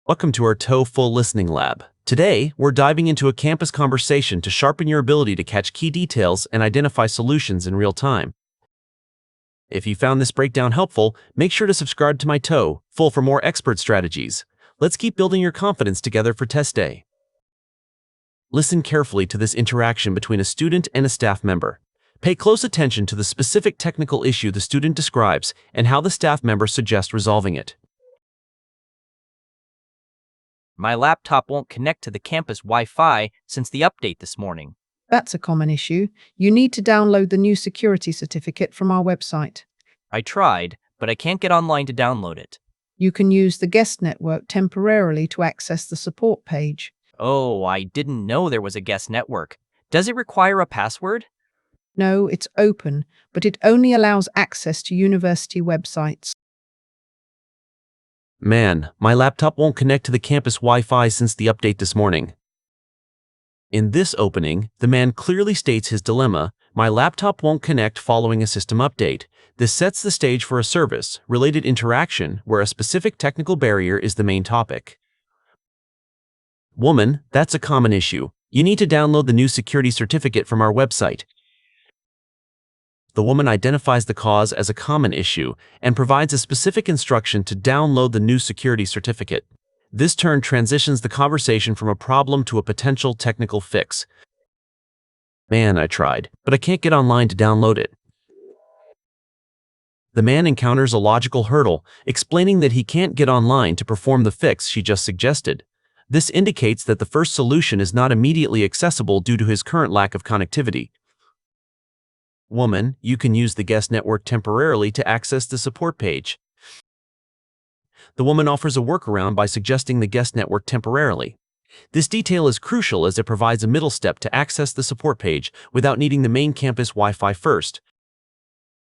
Welcome to our TOEFL Listening Lab. Today, we're diving into a campus conversation to sharpen your ability to catch key details and identify solutions in real time. If you found this breakdown helpful, make sure to subscribe to my TOEFL for more expert strategies. Let's keep building your confidence together for test day. Listen carefully to this interaction between a student and a staff member. Pay close attention to the specific technical issue the student describes and how the staff member suggests resolving it. My laptop won't connect to the campus Wi-Fi since the update this morning. That's a common issue. You need to download the new security certificate from our website. I tried, but I can't get online to download it. You can use the guest network temporarily to access the support page. Oh, I didn't know there was a guest network. Does it require a password? No, it's open, but it only allows access to university websites. Man, my laptop won't connect to the campus Wi-Fi since the update this morning. In this opening, the man clearly states his dilemma: my laptop won't connect following a system update. This sets the stage for a service-related interaction where a specific technical barrier is the main topic. Woman, that's a common issue. You need to download the new security certificate from our website. The woman identifies the cause as a common issue and provides a specific instruction to download the new security certificate. This turn transitions the conversation from a problem to a potential technical fix. Man, I tried, but I can't get online to download it. The man encounters a logical hurdle, explaining that he can't get online to perform the fix she just suggested. This indicates that the first solution is not immediately accessible due to his current lack of connectivity. Woman, you can use the guest network temporarily to access the support page. The woman offers a workaround by suggesting the guest network temporarily. This detail is crucial as it provides a middle step to access the support page without needing the main campus Wi-Fi first.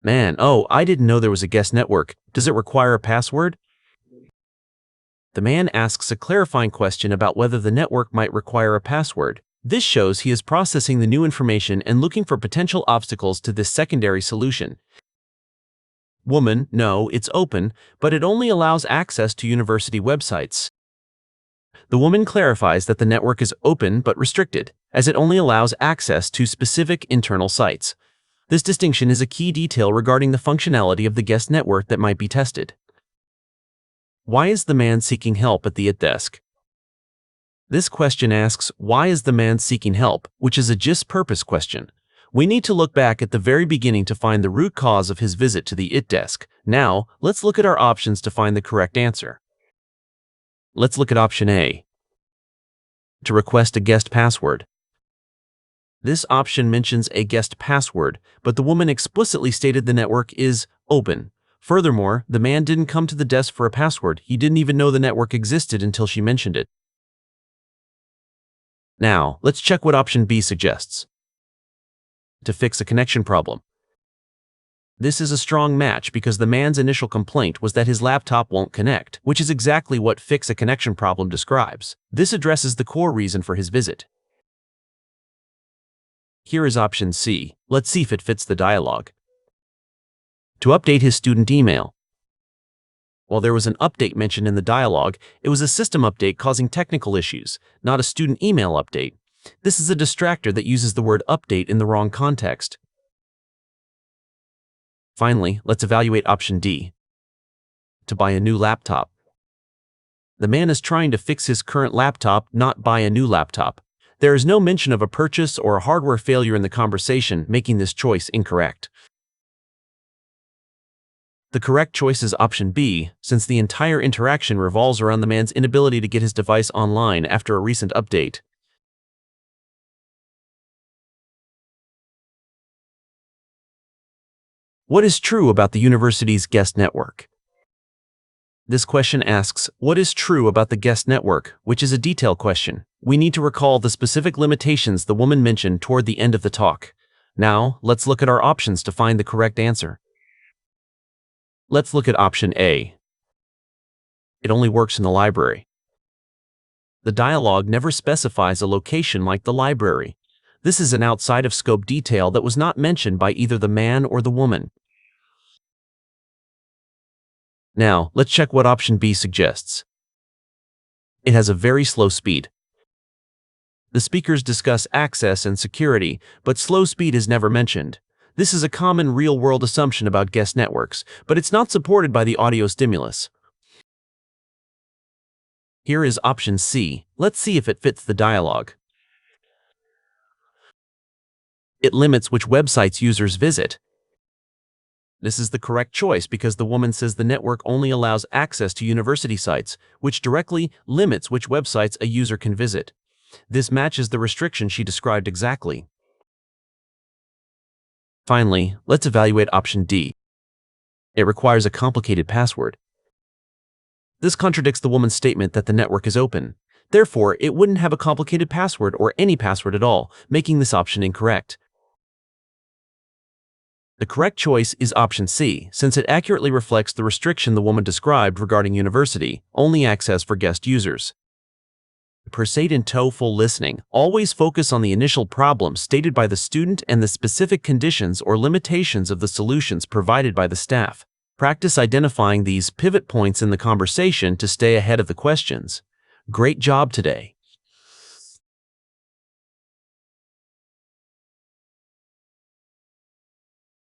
Man, I didn't know there was a guest network. Does it require a password? The man asks a clarifying question about whether the network might require a password. This shows he is processing the new information and looking for potential obstacles to this secondary solution. Woman, no, it's open, but it only allows access to university websites. The woman clarifies that the network is open but restricted, as it only allows access to specific internal sites. This distinction is a key detail regarding the functionality of the guest network that might be tested. Why is the man seeking help at the IT desk? This question asks, why is the man seeking help, which is a gist-purpose question. We need to look back at the very beginning to find the root cause of his visit to the IT desk. Now, let's look at our options to find the correct answer. Let's look at option A. To request a guest password. This option mentions a guest password, but the woman explicitly stated the network is open. Furthermore, the man didn't come to the desk for a password. He didn't even know the network existed until she mentioned it. Now, let's check what option B suggests. To fix a connection problem. This is a strong match because the man's initial complaint was that his laptop won't connect, which is exactly what fix a connection problem describes. This addresses the core reason for his visit. Here is option C. Let's see if it fits the dialogue. To update his student email. While there was an update mentioned in the dialogue, it was a system update causing technical issues, not a student email update. This is a distractor that uses the word update in the wrong context. Finally, let's evaluate option D. To buy a new laptop. The man is trying to fix his current laptop, not buy a new laptop. There is no mention of a purchase or a hardware failure in the conversation, making this choice incorrect. The correct choice is option B, since the entire interaction revolves around the man's inability to get his device online after a recent update. What is true about the university's guest network? This question asks, what is true about the guest network, which is a detailed question. We need to recall the specific limitations the woman mentioned toward the end of the talk. Now, let's look at our options to find the correct answer. Let's look at option A. It only works in the library. The dialogue never specifies a location like the library. This is an outside-of-scope detail that was not mentioned by either the man or the woman. Now, let's check what option B suggests. It has a very slow speed. The speakers discuss access and security, but slow speed is never mentioned. This is a common real-world assumption about guest networks, but it's not supported by the audio stimulus. Here is option C. Let's see if it fits the dialogue. It limits which websites users visit. This is the correct choice because the woman says the network only allows access to university sites, which directly limits which websites a user can visit. This matches the restriction she described exactly. Finally, let's evaluate option D. It requires a complicated password. This contradicts the woman's statement that the network is open. Therefore, it wouldn't have a complicated password or any password at all, making this option incorrect. The correct choice is option C, since it accurately reflects the restriction the woman described regarding university-only access for guest users. Per se in TOEFL listening, always focus on the initial problem stated by the student and the specific conditions or limitations of the solutions provided by the staff. Practice identifying these pivot points in the conversation to stay ahead of the questions. Great job today!